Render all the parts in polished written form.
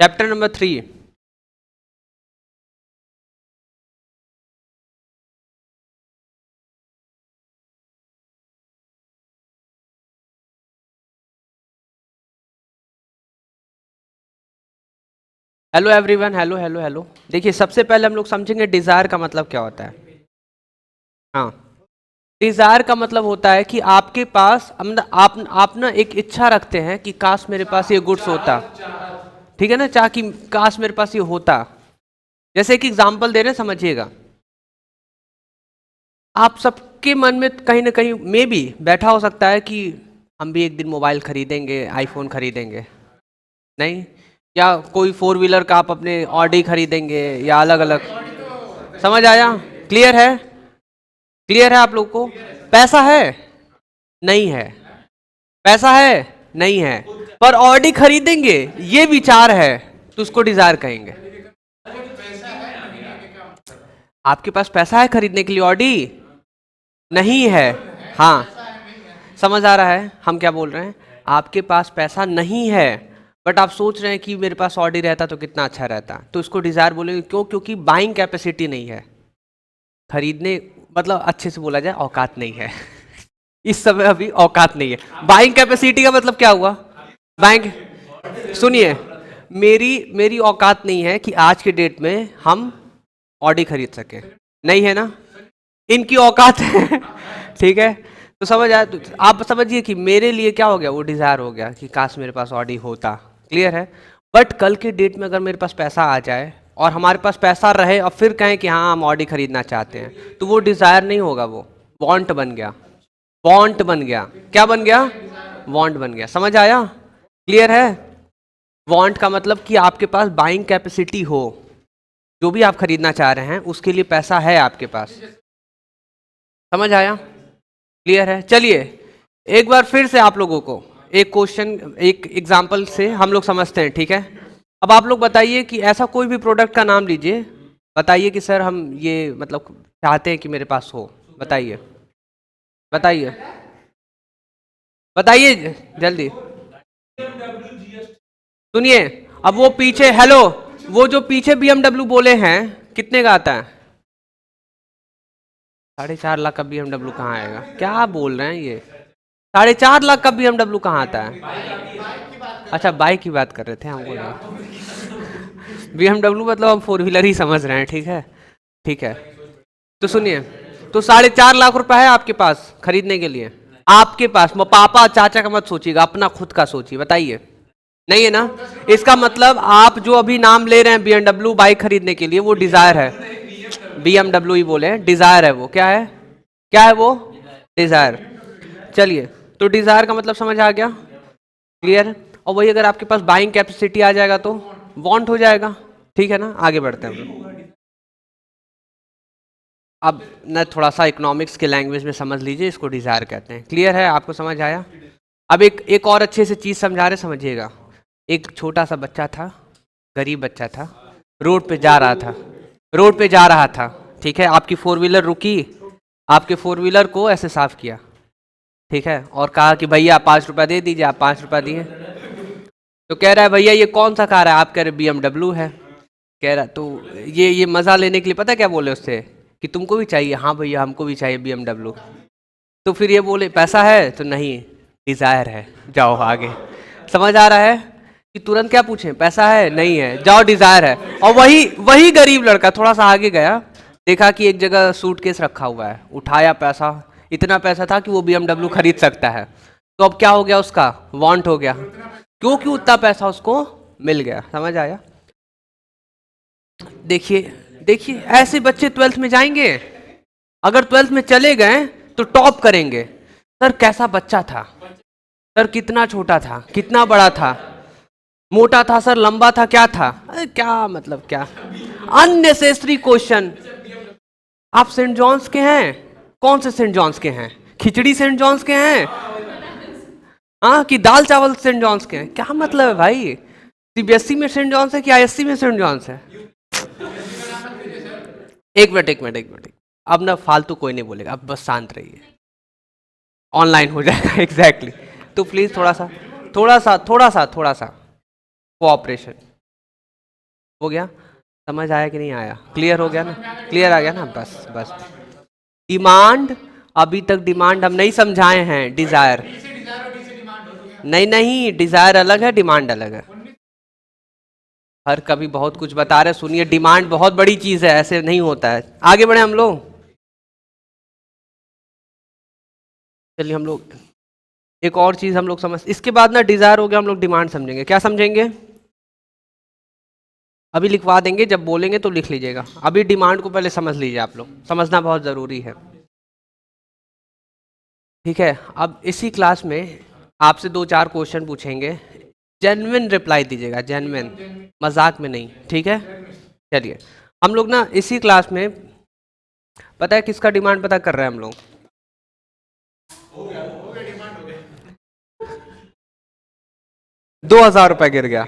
Chapter number 3। Hello everyone, hello hello hello. देखिए, सबसे पहले हम लोग समझेंगे डिजायर का मतलब क्या होता है। हाँ, डिजायर का मतलब होता है कि आपके पास मतलब आप ना एक इच्छा रखते हैं कि काश मेरे पास ये गुड्स होता। ठीक है ना, चाह कि काश मेरे पास ये होता। जैसे कि एग्जांपल दे रहे हैं, समझिएगा। आप सबके मन में कहीं ना कहीं मे भी बैठा हो सकता है कि हम भी एक दिन मोबाइल खरीदेंगे, आईफोन खरीदेंगे। नहीं, या कोई फोर व्हीलर का आप अपने ऑडी खरीदेंगे या अलग अलग। समझ आया? क्लियर है? क्लियर है आप लोग को? पैसा है? नहीं है। पैसा है? नहीं है। पर ऑडी खरीदेंगे, ये विचार है, तो उसको डिजायर कहेंगे। आपके पास पैसा है खरीदने के लिए ऑडी? नहीं है। हाँ, समझ आ रहा है हम क्या बोल रहे हैं? आपके पास पैसा नहीं है, बट आप सोच रहे हैं कि मेरे पास ऑडी रहता तो कितना अच्छा रहता, तो इसको डिजायर बोलेंगे। क्यों? क्योंकि बाइंग कैपेसिटी नहीं है। खरीदने मतलब अच्छे से बोला जाए, औकात नहीं है। इस समय अभी औकात नहीं है। बाइंग कैपेसिटी का मतलब क्या हुआ? बाइंग, सुनिए, मेरी मेरी औकात नहीं है कि आज के डेट में हम ऑडी खरीद सके। नहीं है ना? इनकी औकात है। ठीक है, तो समझ आया? तो आप समझिए कि मेरे लिए क्या हो गया, वो डिजायर हो गया कि काश मेरे पास ऑडी होता। क्लियर है? बट कल के डेट में अगर मेरे पास पैसा आ जाए और हमारे पास पैसा रहे और फिर कहें कि हाँ हम ऑडी खरीदना चाहते हैं, तो वो डिजायर नहीं होगा, वो वांट बन गया। वांट बन गया। क्या बन गया? वांट बन गया। समझ आया? क्लियर है? वांट का मतलब कि आपके पास बाइंग कैपेसिटी हो, जो भी आप खरीदना चाह रहे हैं उसके लिए पैसा है आपके पास। समझ आया? क्लियर है? चलिए, एक बार फिर से आप लोगों को एक क्वेश्चन, एक एग्जांपल से हम लोग समझते हैं। ठीक है, अब आप लोग बताइए कि ऐसा कोई भी प्रोडक्ट का नाम लीजिए। बताइए कि सर हम ये मतलब चाहते हैं कि मेरे पास हो। बताइए, बताइए, बताइए जल्दी। सुनिए, अब वो पीछे, हेलो, वो जो पीछे BMW बोले हैं, कितने का आता है? 4.5 लाख का BMW कहाँ आएगा? क्या बोल रहे हैं ये? 4.5 लाख का BMW कहाँ आता है? अच्छा, बाइक की बात कर रहे थे, हमको लगा BMW मतलब हम फोर व्हीलर ही समझ रहे हैं। ठीक है, ठीक है। तो सुनिए, तो 4.5 लाख रुपए है आपके पास खरीदने के लिए। आपके पास, पापा चाचा का मत सोचिएगा, अपना खुद का सोचिए। बताइए, नहीं है ना? इसका मतलब आप जो अभी नाम ले रहे हैं BMW बाइक खरीदने के लिए, वो डिजायर है। BMW ही बोले, डिजायर है वो। क्या है? क्या है वो? डिजायर। चलिए, तो डिजायर का मतलब समझ आ गया? क्लियर? और वही अगर आपके पास बाइंग कैपेसिटी आ जाएगा तो वांट हो जाएगा। ठीक है ना? आगे बढ़ते हैं हम लोग। अब न थोड़ा सा इकोनॉमिक्स के लैंग्वेज में समझ लीजिए, इसको डिजायर कहते हैं। क्लियर है? आपको समझ आया? अब एक और अच्छे से चीज समझा रहे, समझिएगा। एक छोटा सा बच्चा था, गरीब बच्चा था, रोड पे जा रहा था। रोड पे जा रहा था, ठीक है, आपकी फोर व्हीलर रुकी, आपके फोर व्हीलर को ऐसे साफ किया। ठीक है, और कहा कि भैया 5 रुपया दे दीजिए। आप 5 रुपया दिए। तो कह रहा है भैया ये कौन सा कार है? आप कह रहे BMW है। कह रहा, तो ये मजा लेने के लिए पता क्या बोले उससे, कि तुमको भी चाहिए? हाँ भैया हमको भी चाहिए BMW। तो फिर ये बोले पैसा है? तो नहीं, डिजायर है, जाओ आगे। समझ आ रहा है कि तुरंत क्या पूछे? पैसा है? नहीं है, जाओ डिजायर है। और वही वही गरीब लड़का थोड़ा सा आगे गया, देखा कि एक जगह सूटकेस रखा हुआ है, उठाया पैसा। इतना पैसा था कि वो BMW खरीद सकता है। तो अब क्या हो गया उसका? वांट हो गया। क्योंकि उतना पैसा उसको मिल गया। समझ आया? देखिए, देखिए ऐसे बच्चे 12th में जाएंगे, अगर 12th में चले गए तो टॉप करेंगे। सर कैसा बच्चा था? सर कितना छोटा था, कितना बड़ा था, मोटा था सर, लंबा था, क्या था? अरे क्या मतलब, क्या अननेसेसरी क्वेश्चन। आप सेंट जॉन्स के हैं? कौन से सेंट जॉन्स के हैं? खिचड़ी सेंट जॉन्स के हैं? हाँ, कि दाल चावल सेंट जॉन्स के हैं? क्या मतलब है भाई? CBSE में सेंट जॉन्स है कि ISC में सेंट जॉन्स है? एक मिनट, एक मिनट, एक मिनट। अब ना फालतू कोई नहीं बोलेगा, अब बस शांत रहिए। ऑनलाइन हो जाएगा। एग्जैक्टली तो प्लीज थोड़ा सा, थोड़ा सा, थोड़ा सा, थोड़ा सा कोऑपरेशन। हो गया? समझ आया कि नहीं आया? क्लियर हो गया ना? क्लियर आ गया ना? बस बस। डिमांड, अभी तक डिमांड हम नहीं समझाए हैं, डिजायर। नहीं नहीं, डिजायर अलग है, डिमांड अलग है। हर कभी बहुत कुछ बता रहे, सुनिए, डिमांड बहुत बड़ी चीज है, ऐसे नहीं होता है। आगे बढ़े हम लोग। चलिए हम लोग एक और चीज हम लोग समझ, इसके बाद ना डिजायर हो गया, हम लोग डिमांड समझेंगे। क्या समझेंगे? अभी लिखवा देंगे, जब बोलेंगे तो लिख लीजिएगा। अभी डिमांड को पहले समझ लीजिए, आप लोग समझना बहुत जरूरी है। ठीक है, अब इसी क्लास में आपसे 2-4 क्वेश्चन पूछेंगे, जेन्युइन रिप्लाई दीजिएगा, जेन्युइन, मजाक में नहीं, ठीक है? चलिए, हम लोग ना इसी क्लास में, पता है किसका डिमांड पता कर रहे हैं हम लोग? 2000 रुपये गिर गया।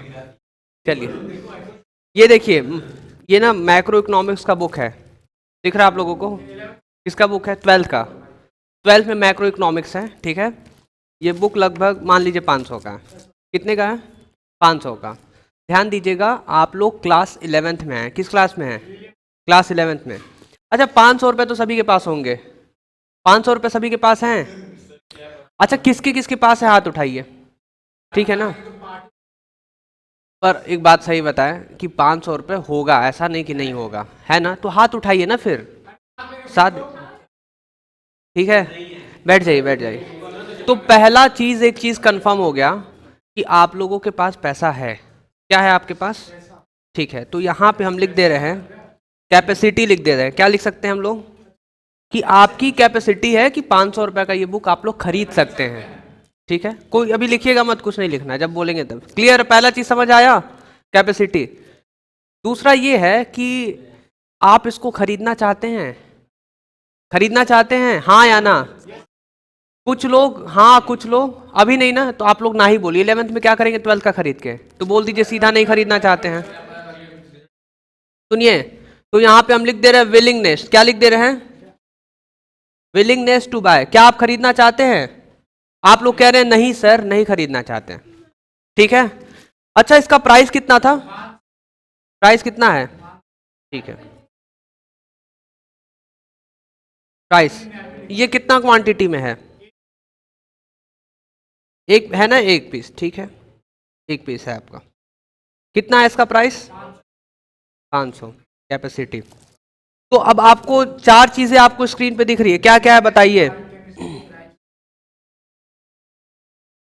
चलिए, ये देखिए, ये ना मैक्रो इकोनॉमिक्स का बुक है, दिख रहा है आप लोगों को? किसका बुक है? 12th का। 12th में मैक्रो इकोनॉमिक्स है, ठीक है? ये बुक लगभग मान लीजिए 500 का है। कितने का है? 500 का। ध्यान दीजिएगा, आप लोग क्लास 11th में हैं। किस क्लास में हैं? क्लास 11th में। अच्छा, 500 रुपये तो सभी के पास होंगे। 500 रुपये सभी के पास हैं? अच्छा, किसके किसके पास है, हाथ उठाइए, ठीक है ना? पर एक बात सही बताएं कि 500 रुपये होगा, ऐसा नहीं कि नहीं होगा, है ना? तो हाथ उठाइए ना फिर साथ, ठीक है? बैठ जाइए, बैठ जाइए। तो पहला चीज, एक चीज कंफर्म हो गया कि आप लोगों के पास पैसा है। क्या है आपके पास? ठीक है, तो यहाँ पे हम लिख दे रहे हैं कैपेसिटी, लिख दे रहे हैं। क्या लिख सकते हैं हम लोग? कि आपकी कैपेसिटी है कि 500 रुपये का ये बुक आप लोग खरीद सकते हैं, ठीक है? कोई अभी लिखिएगा मत, कुछ नहीं लिखना है, जब बोलेंगे तब। क्लियर? पहला चीज समझ आया, कैपेसिटी। दूसरा ये है कि आप इसको खरीदना चाहते हैं, खरीदना चाहते हैं, हाँ या ना? कुछ लोग हाँ, कुछ लोग अभी नहीं ना, तो आप लोग ना ही बोलिए। 11th में क्या करेंगे 12th का खरीद के? तो बोल दीजिए सीधा नहीं खरीदना चाहते हैं। सुनिए, तो यहाँ पे हम लिख दे रहे हैं विलिंगनेस। क्या लिख दे रहे हैं? Willingness to buy. क्या आप खरीदना चाहते हैं? आप लोग कह रहे हैं नहीं सर, नहीं खरीदना चाहते हैं, ठीक है? अच्छा, इसका प्राइस कितना था? प्राइस कितना है? ठीक है, प्राइस, ये कितना क्वांटिटी में है? एक है ना, एक पीस, ठीक है, एक पीस है आपका। कितना है इसका प्राइस? 500 कैपेसिटी। तो अब आपको 4 चीजें आपको स्क्रीन पे दिख रही है, क्या क्या है बताइए?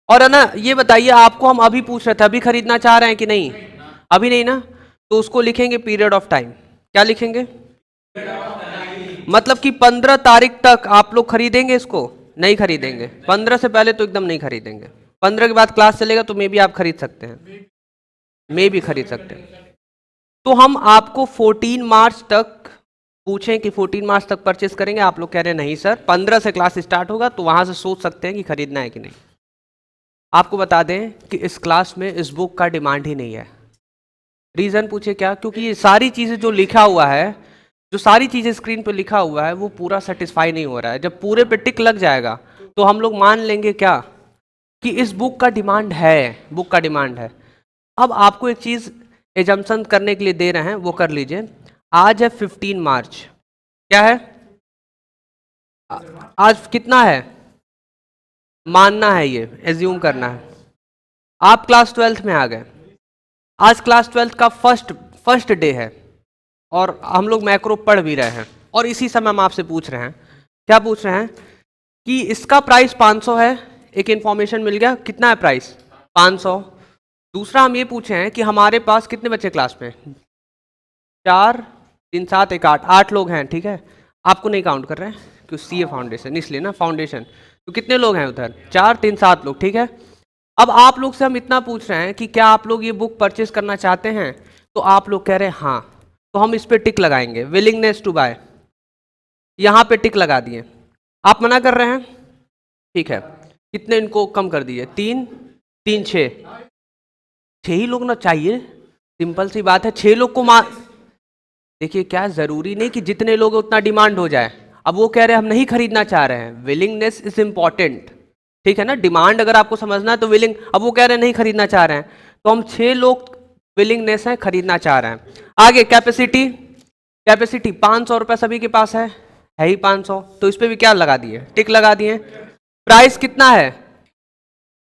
और है ना, ये बताइए, आपको हम अभी पूछ रहे थे, अभी खरीदना चाह रहे हैं कि नहीं? अभी नहीं ना, तो उसको लिखेंगे पीरियड ऑफ टाइम। क्या लिखेंगे? मतलब कि 15 तारीख तक आप लोग खरीदेंगे इसको? नहीं खरीदेंगे, 15 से पहले तो एकदम नहीं खरीदेंगे। 15 के बाद क्लास चलेगा तो मे भी आप खरीद सकते हैं, मे भी खरीद सकते हैं। तो हम आपको 14 मार्च तक पूछें कि 14 मार्च तक परचेस करेंगे, आप लोग कह रहे हैं नहीं सर, 15 से क्लास स्टार्ट होगा, तो वहां से सोच सकते हैं कि खरीदना है कि नहीं। आपको बता दें कि इस क्लास में इस बुक का डिमांड ही नहीं है। रीजन पूछे क्या? क्योंकि ये सारी चीजें जो लिखा हुआ है, जो सारी चीजें स्क्रीन पे लिखा हुआ है, वो पूरा सेटिस्फाई नहीं हो रहा है। जब पूरे पे टिक लग जाएगा तो हम लोग मान लेंगे क्या, कि इस बुक का डिमांड है, बुक का डिमांड है। अब आपको एक चीज एजम्पशन करने के लिए दे रहे हैं, वो कर लीजिए। आज है 15 मार्च, क्या है? आज कितना है? मानना है, ये एज्यूम करना है। आप क्लास 12th में आ गए, आज क्लास 12th का फर्स्ट फर्स्ट डे है, और हम लोग मैक्रो पढ़ भी रहे हैं, और इसी समय हम आपसे पूछ रहे हैं, क्या पूछ रहे हैं? कि इसका प्राइस 500 है, एक इंफॉर्मेशन मिल गया, कितना है प्राइस? 500। दूसरा हम ये पूछे हैं कि हमारे पास कितने बच्चे क्लास में? 4, 3, 7, 1, 8, 8 लोग हैं, ठीक है? आपको नहीं काउंट कर रहे हैं क्योंकि सीए फाउंडेशन, इसलिए ना फाउंडेशन। तो कितने लोग हैं उधर? 4, 3, 7 लोग, ठीक है? अब आप लोग से हम इतना पूछ रहे हैं कि क्या आप लोग ये बुक परचेस करना चाहते हैं? तो आप लोग कह रहे हैं हाँ, तो हम इस पे टिक लगाएंगे, विलिंगनेस टू बाय, यहाँ पे टिक लगा दिए। आप मना कर रहे हैं, ठीक है? कितने इनको कम कर दिए? 3, 3, 6, 6 ही लोग ना चाहिए, सिंपल सी बात है, 6 लोग को देखिए, क्या जरूरी नहीं कि जितने लोग उतना डिमांड हो जाए। अब वो कह रहे हैं हम नहीं खरीदना चाह रहे हैं, विलिंगनेस इज इंपॉर्टेंट, ठीक है ना? डिमांड अगर आपको समझना है तो विलिंग, अब वो कह रहे हैं नहीं खरीदना चाह रहे हैं, तो हम 6 लोग विलिंगनेस है, खरीदना चाह रहे हैं। आगे कैपेसिटी, कैपेसिटी 500 रुपये सभी के पास है ही 500, तो इस पे भी क्या लगा दिए, टिक लगा दिए। प्राइस कितना है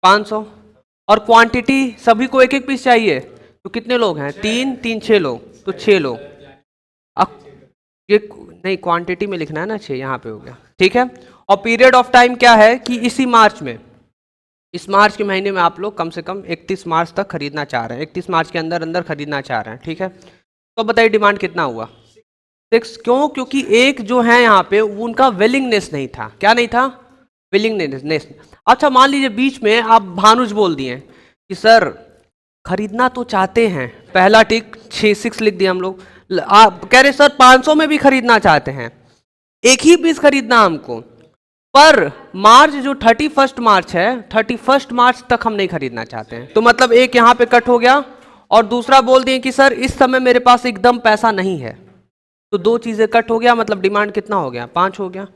500, और क्वांटिटी सभी को एक एक पीस चाहिए, तो कितने लोग हैं, तीन तीन 6 लोग, तो 6 लोग। अब ये नहीं, क्वांटिटी में लिखना है ना 6, यहाँ पे हो गया, ठीक है। और पीरियड ऑफ टाइम क्या है कि इसी मार्च में, इस मार्च के महीने में आप लोग कम से कम 31 मार्च तक खरीदना चाह रहे हैं, 31 मार्च के अंदर अंदर खरीदना चाह रहे हैं, ठीक है। तो बताइए डिमांड कितना हुआ 6, क्यों, क्योंकि एक जो है यहाँ पे उनका विलिंगनेस नहीं था, क्या नहीं था, विलिंगनेस। अच्छा मान लीजिए बीच में आप भानुज बोल दिए कि सर खरीदना तो चाहते हैं, पहला टिक 6 लिख दिया हम लोग, आप कह रहे सर 500 में भी खरीदना चाहते हैं, एक ही पीस खरीदना हमको, पर मार्च जो 31 मार्च है, 31 मार्च तक हम नहीं खरीदना चाहते हैं, तो मतलब एक यहाँ पे कट हो गया, और दूसरा बोल दिए कि सर इस समय मेरे पास एकदम पैसा नहीं है, तो 2 चीजें कट हो गया, मतलब डिमांड कितना हो गया 5 हो गया।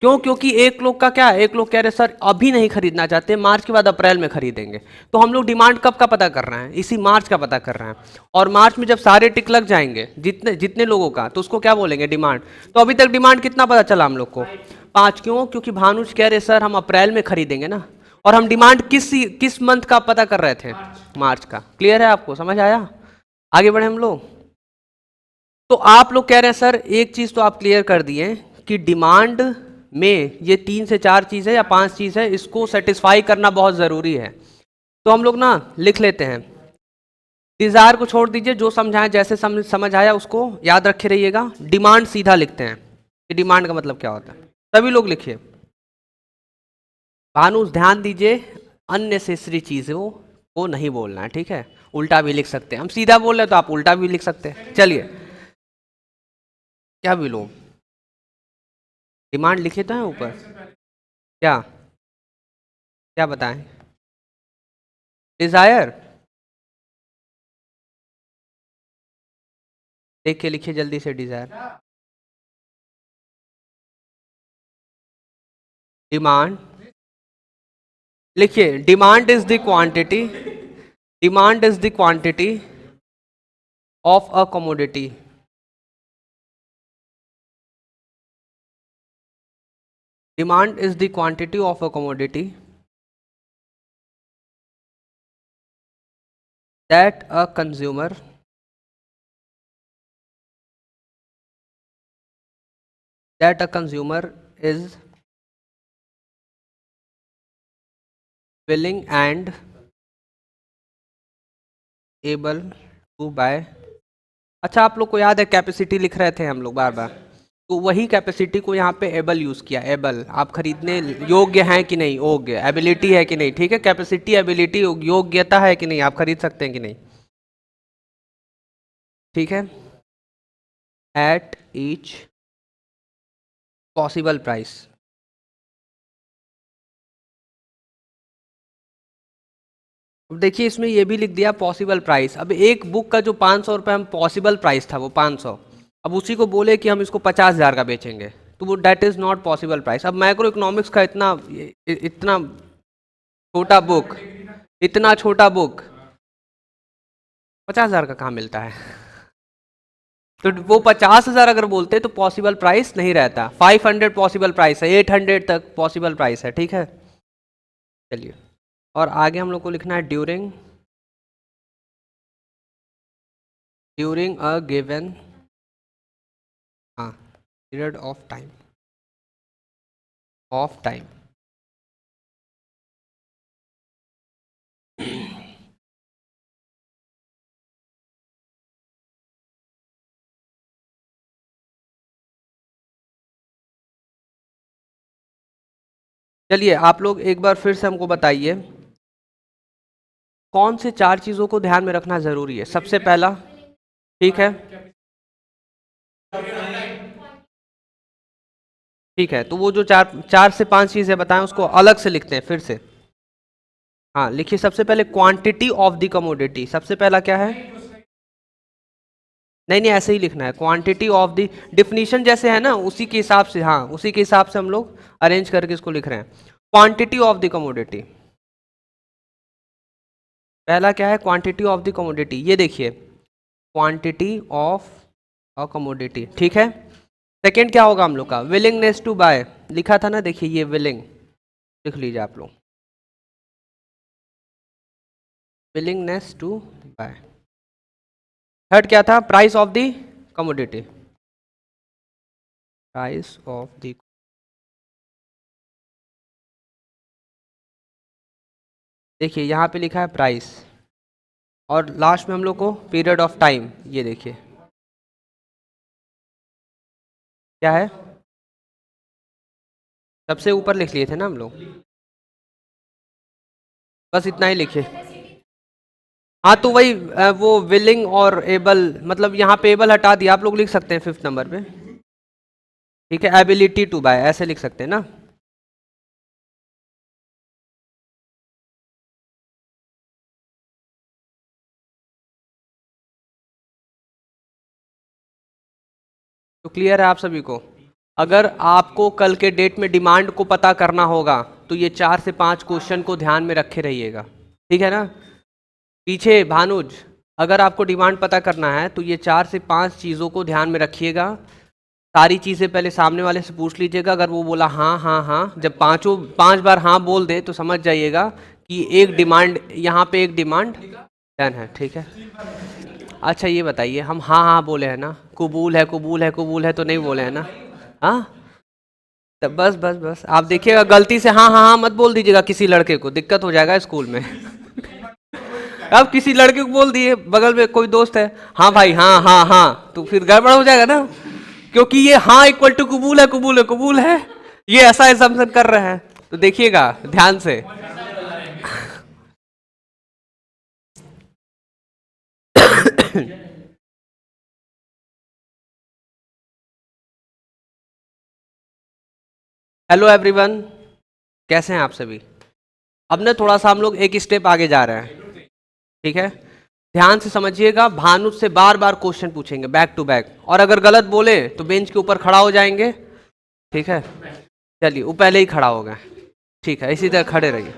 क्यों, क्योंकि एक लोग का क्या है, एक लोग कह रहे सर अभी नहीं खरीदना चाहते, मार्च के बाद अप्रैल में खरीदेंगे, तो हम लोग डिमांड कब का पता कर रहे हैं, इसी मार्च का पता कर रहे हैं, और मार्च में जब सारे टिक लग जाएंगे जितने जितने लोगों का, तो उसको क्या बोलेंगे डिमांड। तो अभी तक डिमांड कितना पता चला हम लोग को 5, क्यों, क्योंकि भानुज कह रहे सर हम अप्रैल में खरीदेंगे ना, और हम डिमांड किस मंथ का पता कर रहे थे, मार्च का। क्लियर है, आपको समझ आया, आगे बढ़े हम लोग। तो आप लोग कह रहे हैं सर एक चीज तो आप क्लियर कर दिए कि डिमांड में ये 3 से 4 चीज है या 5 चीज है, इसको सेटिस्फाई करना बहुत जरूरी है। तो हम लोग ना लिख लेते हैं, डिजायर को छोड़ दीजिए, जो समझाएं जैसे समझ आया उसको याद रखे रहिएगा। डिमांड सीधा लिखते हैं कि डिमांड का मतलब क्या होता है, सभी लोग लिखिए। भानु ध्यान दीजिए, अननेसेसरी चीजों को नहीं बोलना है, ठीक है, उल्टा भी लिख सकते हैं, हम सीधा बोल रहे तो आप उल्टा भी लिख सकते हैं। चलिए क्या बोलूं, डिमांड लिखे तो है ऊपर, क्या क्या बताएं, डिजायर देख के लिखिए जल्दी से, डिजायर, डिमांड लिखिए, demand is the quantity, demand is the quantity of a commodity, demand is the quantity of a commodity that a consumer is willing and able to buy। अच्छा आप लोग को याद है कैपेसिटी लिख रहे थे हम लोग बार बार, तो वही कैपेसिटी को यहाँ पे एबल यूज किया, एबल आप खरीदने योग्य हैं कि नहीं, योग्य, एबिलिटी है कि नहीं, ठीक है, कैपेसिटी एबिलिटी योग्यता है कि नहीं, आप खरीद सकते हैं कि नहीं, ठीक है, एट ईच पॉसिबल प्राइस। अब देखिए इसमें ये भी लिख दिया पॉसिबल प्राइस, अब एक बुक का जो 500 रुपये हम पॉसिबल प्राइस था वो 500, अब उसी को बोले कि हम इसको 50,000 का बेचेंगे, तो वो that is not possible price. अब माइक्रो इकोनॉमिक्स का इतना छोटा बुक, इतना छोटा बुक 50,000 का कहाँ मिलता है, तो वो 50,000 अगर बोलते तो पॉसिबल प्राइस नहीं रहता, 500 पॉसिबल प्राइस है, 800 तक पॉसिबल प्राइस है, ठीक है। चलिए और आगे हम लोग को लिखना है ड्यूरिंग अ गिवन हाँ पीरियड ऑफ टाइम। चलिए आप लोग एक बार फिर से हमको बताइए कौन से 4 चीजों को ध्यान में रखना जरूरी है। सबसे पहला, ठीक है, ठीक है, तो वो जो 4 से 5 चीजें बताएं उसको अलग से लिखते हैं फिर से। हाँ लिखिए, सबसे पहले क्वांटिटी ऑफ द कमोडिटी, सबसे पहला क्या है, नहीं नहीं ऐसे ही लिखना है, क्वांटिटी ऑफ द, डिफिनीशन जैसे है ना उसी के हिसाब से, हाँ उसी के हिसाब से हम लोग अरेंज करके इसको लिख रहे हैं, क्वांटिटी ऑफ द कमोडिटी, पहला क्या है, क्वांटिटी ऑफ द कमोडिटी, ये देखिए क्वांटिटी ऑफ अ कमोडिटी, ठीक है। सेकंड क्या होगा हम लोग का, विलिंगनेस टू बाय, लिखा था ना, देखिए ये विलिंग लिख लीजिए आप लोग, विलिंगनेस टू बाय। थर्ड क्या था, price of the commodity, price of the, देखिए यहाँ पे लिखा है प्राइस, और लास्ट में हम लोग को पीरियड ऑफ टाइम, ये देखिए क्या है, सबसे ऊपर लिख लिए थे ना हम लोग, बस इतना ही लिखे। हाँ तो वही वो विलिंग और एबल, मतलब यहाँ पे एबल हटा दिया, आप लोग लिख सकते हैं फिफ्थ नंबर पे, ठीक है, एबिलिटी टू बाय ऐसे लिख सकते हैं ना। तो क्लियर है आप सभी को। अगर आपको कल के डेट में डिमांड को पता करना होगा तो ये 4 से 5 क्वेश्चन को ध्यान में रखे रहिएगा, ठीक है ना। पीछे भानुज, अगर आपको डिमांड पता करना है तो ये 4 से 5 चीज़ों को ध्यान में रखिएगा। सारी चीज़ें पहले सामने वाले से पूछ लीजिएगा, अगर वो बोला हाँ हाँ हाँ, जब 5 बार हाँ बोल दे तो समझ जाइएगा कि एक डिमांड, यहाँ पे एक डिमांड डन है, ठीक है। अच्छा ये बताइए, हम हाँ हाँ बोले हैं ना, कबूल है कबूल है कबूल है तो नहीं बोले हैं ना, हाँ। तो बस बस बस आप देखिएगा, गलती से हाँ हाँ हाँ मत बोल दीजिएगा, किसी लड़के को दिक्कत हो जाएगा स्कूल में। अब किसी लड़के को बोल दिए, बगल में कोई दोस्त है, हाँ भाई हाँ हाँ हाँ, तो फिर गड़बड़ हो जाएगा ना, क्योंकि ये हाँ इक्वल टू कबूल है कबूल है कबूल है, ये ऐसा एजम्पशन कर रहे हैं, तो देखिएगा ध्यान से। हेलो एवरीवन, कैसे हैं आप सभी। अब ना थोड़ा सा हम लोग एक स्टेप आगे जा रहे हैं, ठीक है। ध्यान से समझिएगा, भानु से बार बार क्वेश्चन पूछेंगे बैक टू बैक, और अगर गलत बोले तो बेंच के ऊपर खड़ा हो जाएंगे, ठीक है। चलिए वो पहले ही खड़ा हो गए, ठीक है, इसी तरह खड़े रहिए।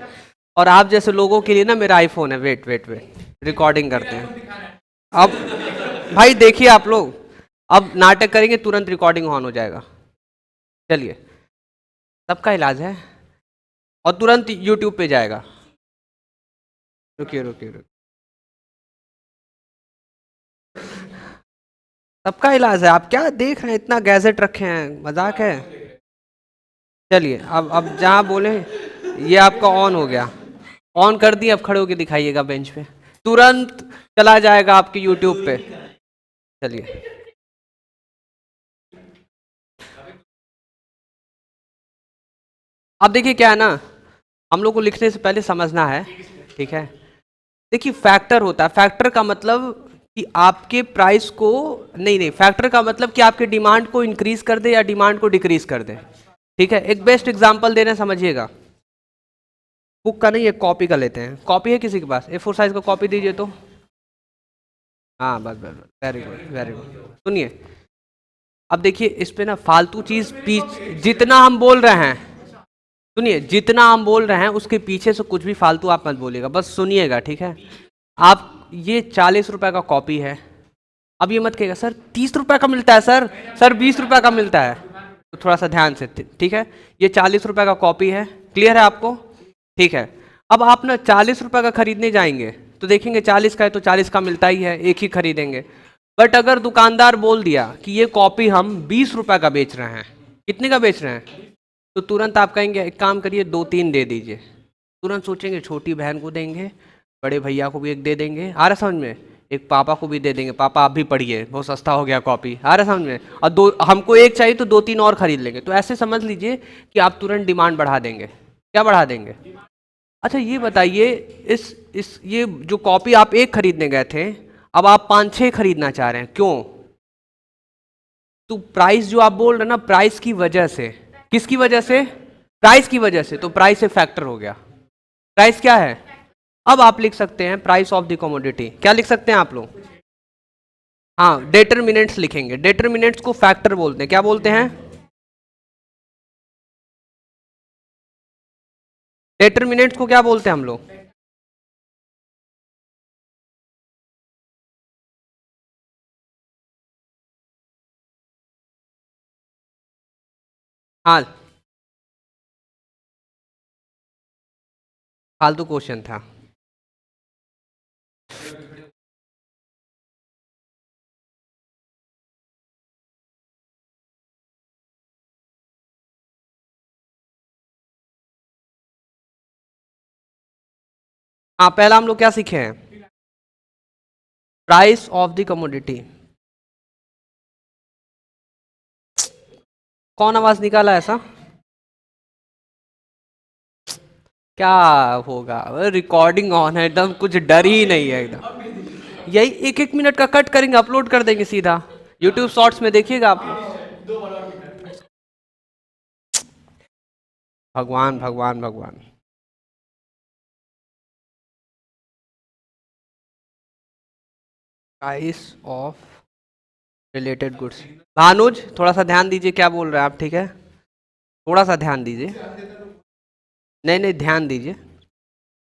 और आप जैसे लोगों के लिए ना मेरा आईफोन है, वेट वेट वेट, रिकॉर्डिंग करते हैं। अब भाई देखिए आप लोग, अब नाटक करेंगे तुरंत रिकॉर्डिंग ऑन हो जाएगा। चलिए, सबका इलाज है, और तुरंत यूट्यूब पे जाएगा। रुकिए रुकिए रुकिए, सबका इलाज है, आप क्या देख रहे हैं, इतना गैजेट रखे हैं, मजाक है। चलिए अब जहाँ बोले, ये आपका ऑन हो गया, ऑन कर दिए, अब खड़े होके दिखाइएगा बेंच पे, तुरंत चला जाएगा आपके यूट्यूब पे। चलिए, अब देखिए क्या है ना, हम लोग को लिखने से पहले समझना है, ठीक है। देखिए फैक्टर होता है, फैक्टर का मतलब कि आपके प्राइस को, नहीं नहीं, फैक्टर का मतलब कि आपके डिमांड को इंक्रीज कर दे या डिमांड को डिक्रीज कर दे, ठीक है। एक बेस्ट एग्जांपल देना, समझिएगा, बुक का नहीं, एक कॉपी का लेते हैं। कॉपी है किसी के पास, A4 साइज का कॉपी दीजिए तो, हाँ बस बस, वेरी गुड वेरी गुड। सुनिए, अब देखिए इस पे ना फालतू चीज जितना हम बोल रहे हैं, सुनिए जितना हम बोल रहे हैं उसके पीछे से कुछ भी फालतू आप मत बोलिएगा, बस सुनिएगा, ठीक है। आप, ये 40 रुपए का कॉपी है, अब ये मत कहिएगा सर 30 रुपए का मिलता है, सर 20 रुपए का मिलता है, तो थोड़ा सा ध्यान से, ठीक है। ये 40 रुपए का कॉपी है, क्लियर है आपको, ठीक है। अब आप ना 40 रुपए का खरीदने जाएंगे तो देखेंगे 40 का है तो 40 का मिलता ही है, एक ही खरीदेंगे। बट अगर दुकानदार बोल दिया कि ये कॉपी हम 20 रुपए का बेच रहे हैं, कितने का बेच रहे हैं, तो तुरंत आप कहेंगे एक काम करिए 2-3 दे दीजिए। तुरंत सोचेंगे छोटी बहन को देंगे, बड़े भैया को भी एक दे देंगे, आ रहा समझ में, एक पापा को भी दे देंगे, पापा आप भी पढ़िए, बहुत सस्ता हो गया कॉपी, आ रहा समझ में, और दो हमको एक चाहिए तो 2-3 और खरीद लेंगे। तो ऐसे समझ लीजिए कि आप तुरंत डिमांड बढ़ा देंगे। क्या बढ़ा देंगे। अच्छा ये बताइए, इस ये जो कॉपी आप एक खरीदने गए थे, अब आप 5-6 खरीदना चाह रहे हैं, क्यों। तो प्राइस जो आप बोल रहे हैं ना, प्राइस की वजह से, किसकी वजह से, प्राइस की वजह से, तो प्राइस एक फैक्टर हो गया। प्राइस क्या है, अब आप लिख सकते हैं प्राइस ऑफ द कमोडिटी, क्या लिख सकते हैं आप लोग, हाँ डिटरमिनेंट्स लिखेंगे, डिटरमिनेंट्स को फैक्टर बोलते हैं, क्या बोलते हैं, डिटरमिनेंट्स को क्या बोलते हैं हम लोग, हाँ, फालतू क्वेश्चन था। हाँ, पहला हम लोग क्या सीखे हैं? Price of the commodity. कौन आवाज निकाला ऐसा? क्या होगा, रिकॉर्डिंग ऑन है एकदम, कुछ डर ही नहीं है एकदम। यही एक एक मिनट का कट करेंगे, अपलोड कर देंगे सीधा यूट्यूब शॉर्ट्स में, देखिएगा आप लोग। भगवान भगवान भगवान। Price of related goods. Bhanuj थोड़ा सा ध्यान दीजिए, क्या बोल रहे हैं आप, ठीक है? थोड़ा सा ध्यान दीजिए। नहीं नहीं, ध्यान दीजिए।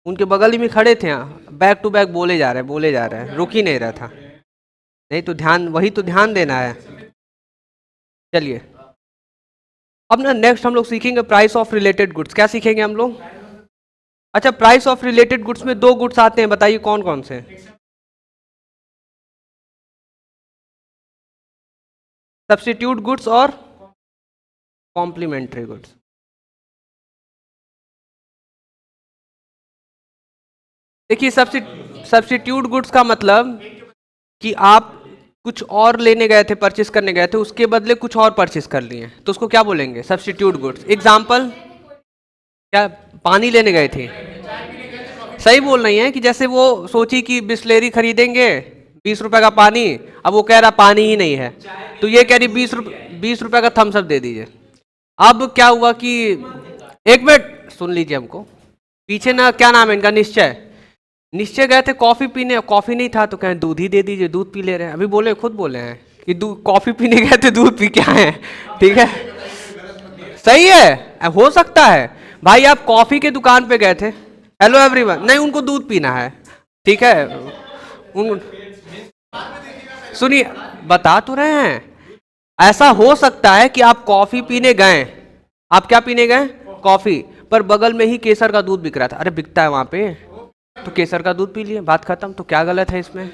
उनके बगल ही में खड़े थे, बैक टू बैक बोले जा रहे हैं, बोले जा रहे हैं, रुक ही नहीं रहा था। नहीं तो ध्यान, वही तो ध्यान देना है। चलिए, अब ना नेक्स्ट हम लोग सीखेंगे प्राइस ऑफ रिलेटेड गुड्स। क्या सीखेंगे हम लोग? अच्छा, प्राइस ऑफ रिलेटेड गुड्स में दो गुड्स आते हैं, बताइए कौन कौन से? सब्स्टिट्यूट गुड्स और कॉम्प्लीमेंट्री गुड्स। देखिए, सब्स्टिट्यूट गुड्स का मतलब कि आप कुछ और लेने गए थे, परचेस करने गए थे, उसके बदले कुछ और परचेस कर लिए, तो उसको क्या बोलेंगे? Substitute goods. एग्जाम्पल क्या? पानी लेने गए थे, सही बोल रही हैं कि जैसे वो सोची कि बिस्लेरी खरीदेंगे 20 रुपए का पानी, अब वो कह रहा पानी ही नहीं है, तो ये कह रही 20 रुपए का थम्स अप दे दीजिए। अब क्या हुआ कि, एक मिनट सुन लीजिए हमको, पीछे ना क्या नाम है इनका, निश्चय। निश्चय गए थे कॉफी पीने, कॉफी नहीं था तो कहें दूध ही दे दीजिए, दूध पी ले रहे हैं। अभी बोले, खुद बोले हैं कि दूध, कॉफी पीने गए थे दूध पी के आए हैं, ठीक है? सही है, हो सकता है भाई आप कॉफी के दुकान पे गए थे, हेलो एवरीवन, नहीं उनको दूध पीना है, ठीक है? उन सुनिए, बता तो रहे हैं, ऐसा हो सकता है कि आप कॉफी पीने गए, आप क्या पीने गए? कॉफी, पर बगल में ही केसर का दूध बिक रहा था, अरे बिकता है वहां पे, तो केसर का दूध पी लिए, बात खत्म। तो क्या गलत है इसमें?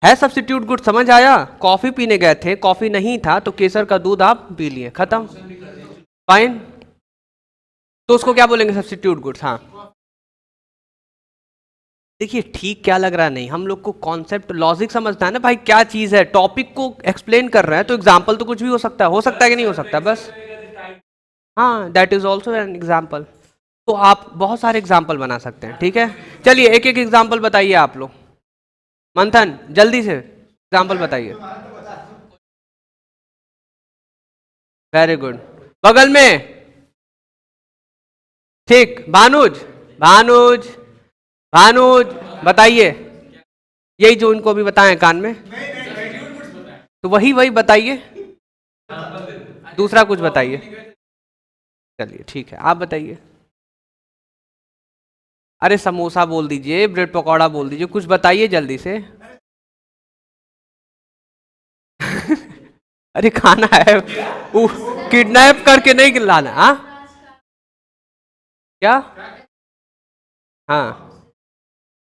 है सब्स्टिट्यूट गुड, समझ आया? कॉफी पीने गए थे, कॉफी नहीं था तो केसर का दूध आप पी लिए, खत्म, फाइन। तो उसको क्या बोलेंगे? Substitute goods. हाँ, देखिए ठीक क्या लग रहा है, नहीं हम लोग को कॉन्सेप्ट लॉजिक समझना है ना भाई, क्या चीज है, टॉपिक को एक्सप्लेन कर रहे हैं तो एग्जाम्पल तो कुछ भी हो सकता है कि नहीं हो सकता, बस। हाँ, that is also an example. तो आप बहुत सारे एग्जाम्पल बना सकते हैं, ठीक है? चलिए एक एक एग्जाम्पल बताइए आप लोग। मंथन जल्दी से एग्जाम्पल बताइए। वेरी गुड, बगल में, ठीक, भानुज, भानुज, भानुज बताइए, यही जो उनको अभी बताएं कान में, तो वही वही बताइए, दूसरा कुछ बताइए। चलिए ठीक है, आप बताइए। अरे समोसा बोल दीजिए, ब्रेड पकौड़ा बोल दीजिए, कुछ बताइए जल्दी से। अरे खाना है, किडनैप करके नहीं लाना, हाँ? क्या? हाँ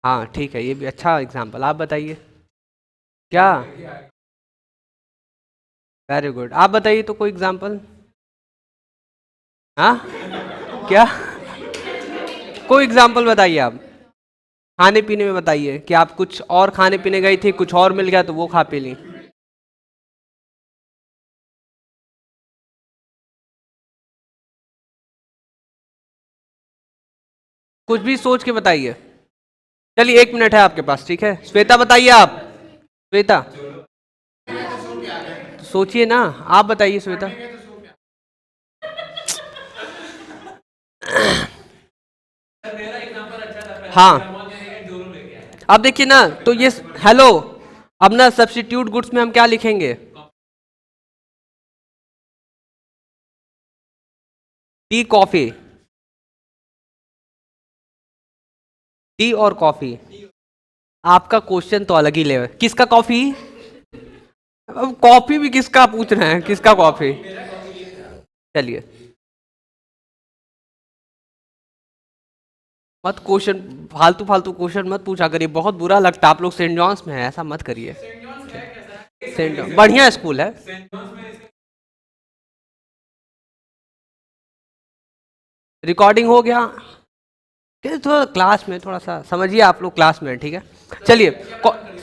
हाँ, ठीक है, ये भी अच्छा एग्जाम्पल, आप बताइए। क्या? वेरी गुड, आप बताइए तो कोई एग्जाम्पल। हाँ, क्या? कोई एग्जाम्पल बताइए आप, खाने पीने में बताइए कि आप कुछ और खाने पीने गई थी, कुछ और मिल गया तो वो खा पी ली। कुछ भी सोच के बताइए। चलिए 1 मिनट है आपके पास, ठीक है? श्वेता बताइए आप, श्वेता तो सोचिए ना, आप बताइए श्वेता। हाँ, अब देखिए ना, तो ये, हेलो, अब ना सब्स्टिट्यूट गुड्स में हम क्या लिखेंगे? टी कॉफी, टी और कॉफी। आपका क्वेश्चन तो अलग ही लेवल, किसका कॉफी? अब कॉफी भी किसका पूछ रहे हैं, किसका कॉफी? चलिए, मत क्वेश्चन, फालतू फालतू क्वेश्चन मत पूछा करिए, बहुत बुरा लगता है। आप लोग सेंट जॉन्स में है, ऐसा मत करिए। सेंट जॉन बढ़िया स्कूल है। रिकॉर्डिंग हो गया। थोड़ा क्लास में थोड़ा सा समझिए, आप लोग क्लास में, ठीक है। चलिए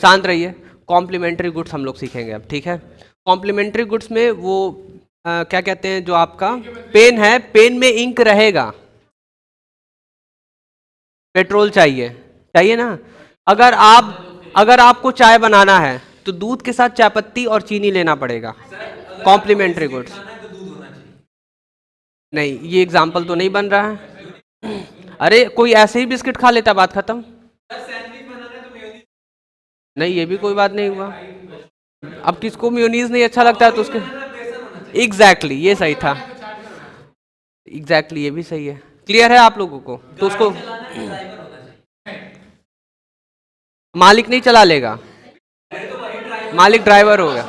शांत रहिए। कॉम्प्लीमेंट्री गुड्स हम लोग सीखेंगे अब, ठीक है। कॉम्प्लीमेंट्री गुड्स में वो क्या कहते हैं, जो आपका पेन है, पेन में इंक रहेगा। पेट्रोल चाहिए, चाहिए ना। अगर आपको चाय बनाना है तो दूध के साथ चाय पत्ती और चीनी लेना पड़ेगा। Complementary goods. नहीं, ये एग्जाम्पल तो नहीं बन रहा है। अरे कोई ऐसे ही बिस्किट खा लेता, बात खत्म। नहीं, ये भी कोई बात नहीं हुआ। अब किसको मेयोनीज नहीं अच्छा लगता है तो उसके एग्जैक्टली ये सही था। एग्जैक्टली ये भी सही है। क्लियर है आप लोगों को? तो उसको मालिक नहीं चला लेगा, मालिक ड्राइवर होगा।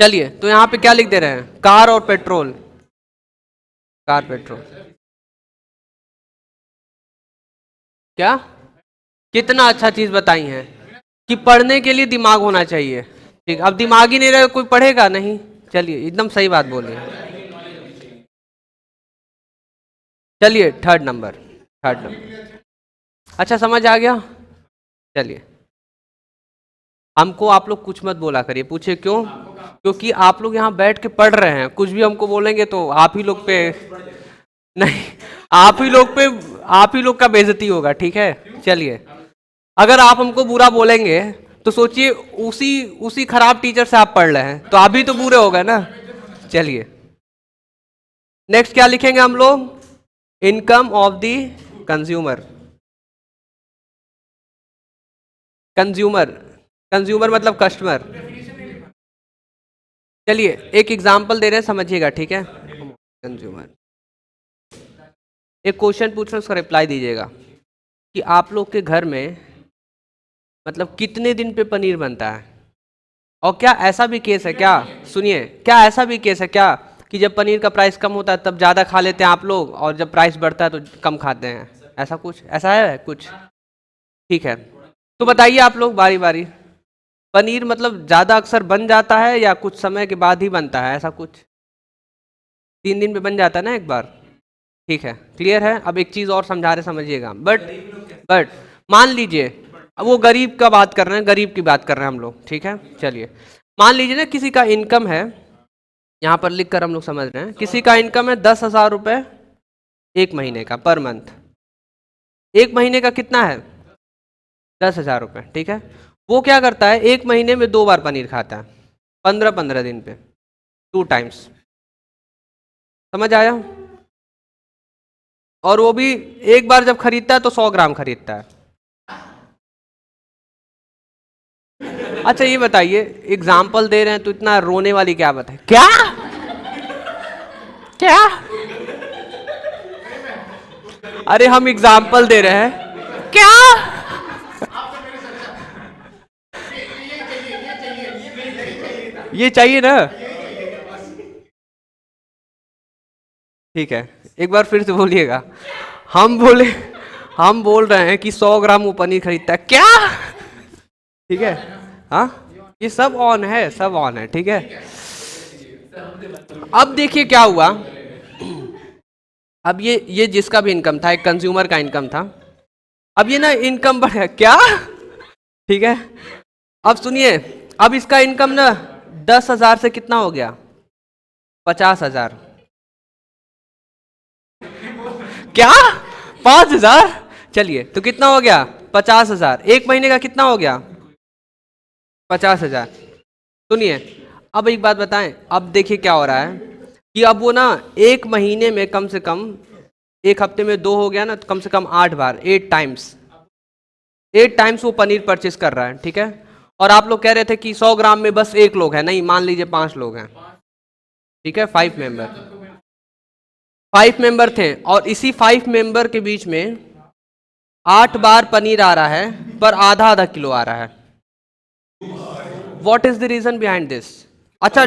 चलिए, तो यहाँ पे क्या लिख दे रहे हैं, कार और पेट्रोल। कार पेट्रोल क्या, कितना अच्छा चीज बताई है कि पढ़ने के लिए दिमाग होना चाहिए। ठीक, अब दिमाग ही नहीं रहे, कोई पढ़ेगा नहीं। चलिए, एकदम सही बात बोलिए। चलिए थर्ड नंबर। अच्छा, समझ आ गया। चलिए, हमको आप लोग कुछ मत बोला करिए। पूछे क्यों? क्योंकि आप लोग यहाँ बैठ के पढ़ रहे हैं, कुछ भी हमको बोलेंगे तो आप ही लोग पे नहीं, आप ही लोग का बेइज्जती होगा, ठीक है। चलिए, अगर आप हमको बुरा बोलेंगे तो सोचिए उसी उसी खराब टीचर से आप पढ़ रहे हैं, तो आप भी तो बुरे हो गए ना। चलिए, नेक्स्ट क्या लिखेंगे हम लोग, income of the consumer. Consumer, consumer मतलब कस्टमर। चलिए, एक एग्जांपल दे रहे हैं, समझिएगा, ठीक है। कंज्यूमर, एक क्वेश्चन पूछ रहे हैं, उसका रिप्लाई दीजिएगा कि आप लोग के घर में मतलब कितने दिन पे पनीर बनता है। और क्या ऐसा भी केस है क्या, सुनिए, क्या ऐसा भी केस है क्या कि जब पनीर का प्राइस कम होता है तब ज़्यादा खा लेते हैं आप लोग, और जब प्राइस बढ़ता है तो कम खाते हैं? ऐसा कुछ, ऐसा है कुछ? ठीक है, तो बताइए आप लोग बारी बारी। पनीर मतलब ज़्यादा अक्सर बन जाता है या कुछ समय के बाद ही बनता है, ऐसा कुछ? 3 दिन में बन जाता है ना एक बार। ठीक है, क्लियर है। अब एक चीज़ और समझा रहे, समझिएगा। बट मान लीजिए, अब वो गरीब का बात कर रहे हैं, गरीब की बात कर रहे हैं हम लोग, ठीक है। चलिए, मान लीजिए ना किसी का इनकम है, यहाँ पर लिख कर हम लोग समझ रहे हैं, किसी का इनकम है 10,000 रुपये एक महीने का, पर मंथ। एक महीने का कितना है? 10,000 रुपये, ठीक है। वो क्या करता है, एक महीने में 2 बार पनीर खाता है, 15-15 दिन पे, 2 टाइम्स। समझ आया? और वो भी एक बार जब खरीदता है तो 100 ग्राम खरीदता है। अच्छा, ये बताइए, एग्जाम्पल दे रहे हैं तो इतना रोने वाली क्या बात है? क्या क्या? अरे हम एग्जाम्पल दे रहे हैं क्या? ये चाहिए ना? ठीक है, एक बार फिर से बोलिएगा। हम बोले, हम बोल रहे हैं कि 100 ग्राम वो पनीर खरीदता है क्या? ठीक है, हाँ, ये सब ऑन है, सब ऑन है, ठीक है। अब देखिए क्या हुआ। अब ये जिसका भी इनकम था, एक कंज्यूमर का इनकम था, अब ये ना इनकम बढ़ा क्या? ठीक है, अब सुनिए, अब इसका इनकम ना 10,000 से कितना हो गया, 50,000। क्या, 5,000? चलिए, तो कितना हो गया, 50,000। एक महीने का कितना हो गया, 50,000। सुनिए, अब एक बात बताएं, अब देखिए क्या हो रहा है कि अब वो ना एक महीने में कम से कम, एक हफ्ते में 2 हो गया ना, तो कम से कम 8 बार, 8 टाइम्स वो पनीर परचेस कर रहा है, ठीक है। और आप लोग कह रहे थे कि 100 ग्राम में बस 1 लोग है, नहीं, मान लीजिए 5 लोग हैं, ठीक है, 5 मेंबर थे, और इसी 5 मेंबर के बीच में 8 बार पनीर आ रहा है, पर आधा आधा किलो आ रहा है। What is the reason behind this? अच्छा,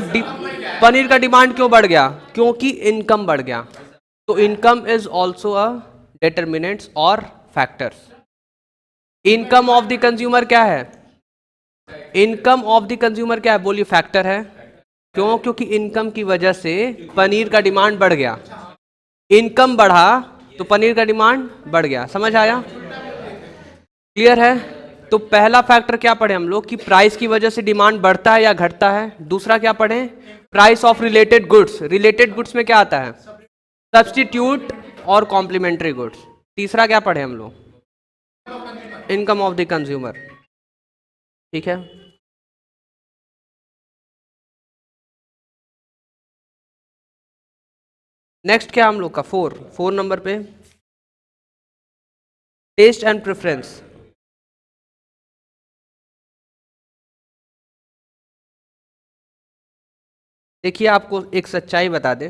पनीर का डिमांड क्यों बढ़ गया? क्योंकि इनकम बढ़ गया। तो income is also a determinants और factors. Income of the consumer क्या है? इनकम ऑफ द कंज्यूमर क्या है? बोलिए फैक्टर है। क्यों? क्योंकि इनकम की वजह से पनीर का डिमांड बढ़ गया। इनकम बढ़ा तो पनीर का डिमांड बढ़ गया। समझ आया? क्लियर है? तो पहला फैक्टर क्या पढ़े हम लोग कि प्राइस की वजह से डिमांड बढ़ता है या घटता है। दूसरा क्या पढ़े? Price of related goods. Related goods में क्या आता है? सब्स्टिट्यूट और कॉम्प्लीमेंट्री गुड्स। तीसरा क्या पढ़े हम लोग? Income of the consumer. ठीक है, नेक्स्ट क्या हम लोग का? 4 नंबर पे टेस्ट एंड प्रेफरेंस। देखिए आपको एक सच्चाई बता दे,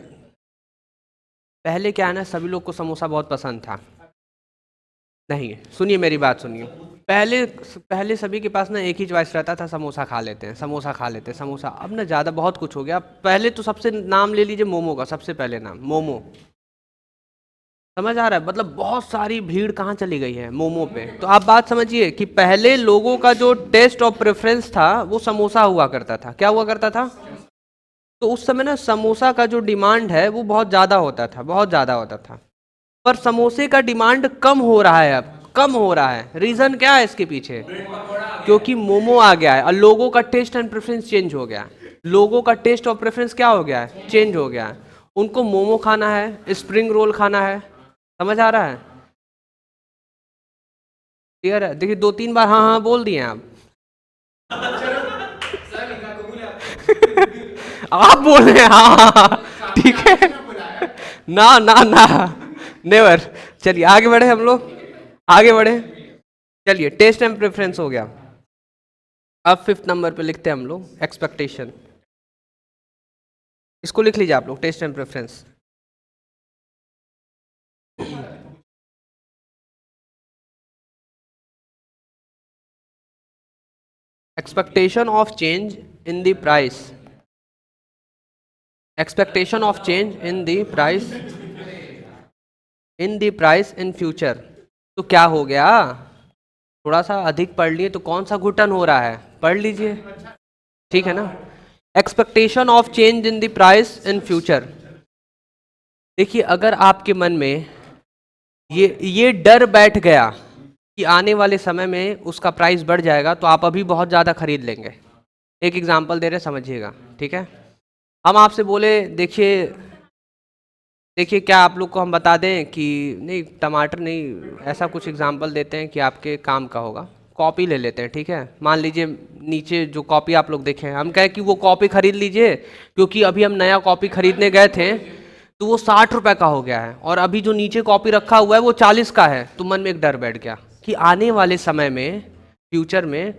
पहले क्या है ना, सभी लोग को समोसा बहुत पसंद था। नहीं, सुनिए मेरी बात सुनिए। पहले पहले सभी के पास ना एक ही चॉइस रहता था, समोसा खा लेते हैं, समोसा खा लेते हैं, समोसा। अब ना ज़्यादा बहुत कुछ हो गया। पहले तो सबसे नाम ले लीजिए मोमो का, सबसे पहले नाम मोमो। समझ आ रहा है? मतलब बहुत सारी भीड़ कहाँ चली गई है मोमो पे। तो आप बात समझिए कि पहले लोगों का जो टेस्ट और प्रेफरेंस था वो समोसा हुआ करता था। क्या हुआ करता था? तो उस समय ना समोसा का जो डिमांड है वो बहुत ज़्यादा होता था, बहुत ज़्यादा होता था। पर समोसे का डिमांड कम हो रहा है, अब कम हो रहा है। रीज़न क्या है इसके पीछे? क्योंकि मोमो आ गया है और लोगों का टेस्ट एंड प्रेफरेंस चेंज हो गया है। लोगों का टेस्ट और प्रेफरेंस क्या हो गया है? चेंज हो गया है। उनको मोमो खाना है, स्प्रिंग रोल खाना है। समझ आ रहा है? क्लियर है? देखिए 2-3 बार हाँ हाँ बोल दिए आप। आप बोल रहे हैं हाँ हाँ हाँ, ठीक है। ना ना ना, नेवर। चलिए आगे बढ़े हम लोग, आगे बढ़े। चलिए टेस्ट एंड प्रेफरेंस हो गया। अब 5th नंबर पे लिखते हैं हम लोग एक्सपेक्टेशन। इसको लिख लीजिए आप लोग, taste and preference. expectation of change in the price, expectation of change in the price, in the price in future। तो क्या हो गया? थोड़ा सा अधिक पढ़ लिए तो कौन सा घुटन हो रहा है? पढ़ लीजिए, ठीक है ना। Expectation of change in the price in future. देखिए अगर आपके मन में ये डर बैठ गया कि आने वाले समय में उसका प्राइस बढ़ जाएगा तो आप अभी बहुत ज़्यादा खरीद लेंगे। एक एग्जांपल दे रहे, समझिएगा, ठीक है। हम आपसे बोले देखिए, देखिए क्या आप लोग को हम बता दें कि नहीं टमाटर नहीं, ऐसा कुछ एग्जांपल देते हैं कि आपके काम का होगा। कॉपी ले लेते हैं, ठीक है। मान लीजिए नीचे जो कॉपी आप लोग देखें, हम कहें कि वो कॉपी खरीद लीजिए, क्योंकि अभी हम नया कॉपी खरीदने गए थे तो वो 60 रुपए का हो गया है, और अभी जो नीचे कॉपी रखा हुआ है वो 40 का है। तो मन में एक डर बैठ गया कि आने वाले समय में, फ्यूचर में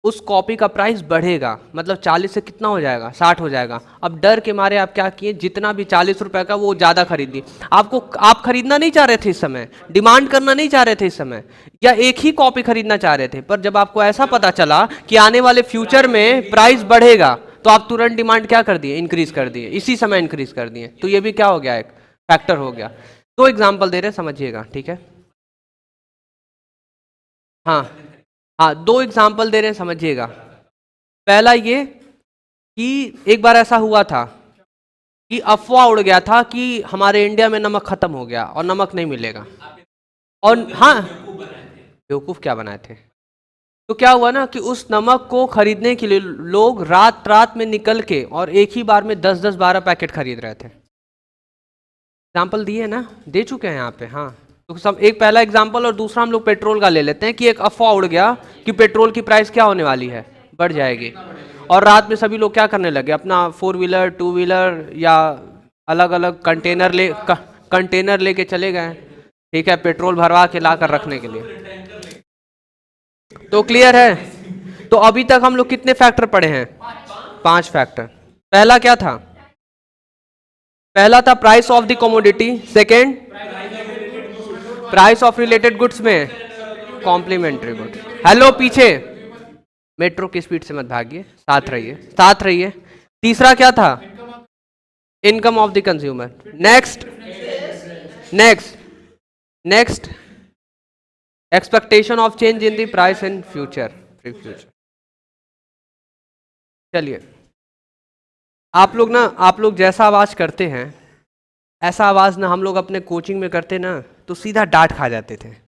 उस कॉपी का प्राइस बढ़ेगा, मतलब 40 से कितना हो जाएगा? 60 हो जाएगा। अब डर के मारे आप क्या किए, जितना भी 40 रुपए का वो ज़्यादा खरीद लिए। आप खरीदना नहीं चाह रहे थे इस समय, डिमांड करना नहीं चाह रहे थे इस समय, या एक ही कॉपी खरीदना चाह रहे थे। पर जब आपको ऐसा पता चला कि आने वाले फ्यूचर में प्राइस बढ़ेगा तो आप तुरंत डिमांड क्या कर दिए? इंक्रीज कर दिए, इसी समय इंक्रीज कर दिए। तो ये भी क्या हो गया? एक फैक्टर हो गया। तो एग्जाम्पल दे रहे हैं, समझिएगा, ठीक है। हाँ हाँ, 2 एग्जाम्पल दे रहे हैं, समझिएगा। पहला ये कि एक बार ऐसा हुआ था कि अफवाह उड़ गया था कि हमारे इंडिया में नमक खत्म हो गया और नमक नहीं मिलेगा। और हाँ, बेवकूफ़ क्या बनाए थे। तो क्या हुआ ना कि उस नमक को खरीदने के लिए लोग रात रात में निकल के और एक ही बार में 10-10 12 पैकेट खरीद रहे थे। एग्जाम्पल दिए ना, दे चुके हैं यहाँ पे। हाँ, तो सब एक पहला एग्जाम्पल, और दूसरा हम लोग पेट्रोल का ले लेते हैं कि एक अफवाह उड़ गया कि पेट्रोल की प्राइस क्या होने वाली है? बढ़ जाएगी। और रात में सभी लोग क्या करने लगे, अपना 4 व्हीलर 2 व्हीलर या अलग अलग कंटेनर लेके चले गए, ठीक है, पेट्रोल भरवा के ला कर रखने के लिए। तो क्लियर है? तो अभी तक हम लोग कितने फैक्टर पढ़े हैं? 5 फैक्टर। पहला क्या था? पहला था price of the commodity. Second, price of related goods में कॉम्प्लीमेंट्री गुड्स। हेलो पीछे, मेट्रो की स्पीड से मत भागिए, साथ रहिए, साथ रहिए। तीसरा क्या था? Income of the consumer. Next, next, next, expectation of change in the price in future. चलिए, आप लोग जैसा आवाज करते हैं ऐसा आवाज ना हम लोग अपने कोचिंग में करते ना तो सीधा डांट खा जाते थे।